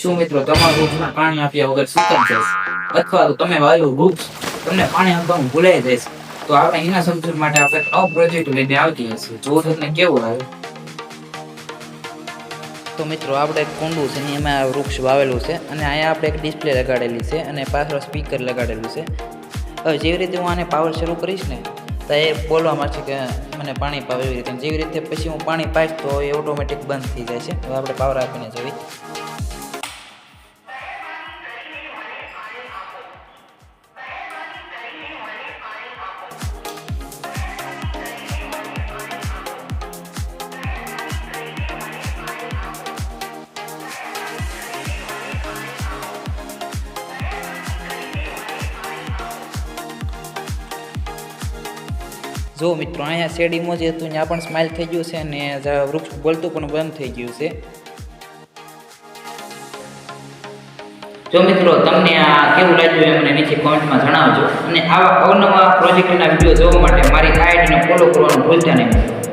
શું મિત્રો તમારું વૃક્ષમાં પાણી આપ્યા વગર સુકાઈ જશે અથવા તો તમે વાવેલું વૃક્ષ તમને પાણી આપવાનું ભૂલાઈ જશે તો આપણે એના સમજણ માટે આપણે નવો પ્રોજેક્ટ લઈને આવતી હશે જો તમને કેવું આવે તો મિત્રો આપણે એક કુંડું છે ને એમાં વૃક્ષ વાવેલું છે અને અહીંયા આપણે એક ડિસ્પ્લે લગાડેલી છે અને પાછળ સ્પીકર લગાડેલું છે. હવે જેવી રીતે હું આને પાવર શરૂ કરીશ ને તો એ બોલવામાં છે કે મને પાણી પાવ એવી રીતે જેવી રીતે પછી હું પાણી પાઈશ તો એ ઓટોમેટિક બંધ થઈ જાય છે. હવે આપણે પાવર આપીને જોઈ જો મિત્રો અહીંયા શેડ ઇમોજી હતું ત્યાં પણ સ્માઇલ થઈ ગયું છે અને વૃક્ષ બોલતું પણ બંધ થઈ ગયું છે. જો મિત્રો તમને આ કેવું લાગ્યું એ મને નીચે કોમેન્ટમાં જણાવજો અને આવા અવનવા પ્રોજેક્ટના વિડીયો જોવા માટે મારી આઈડીને ફોલો કરવાનું ભૂલતા નહીં.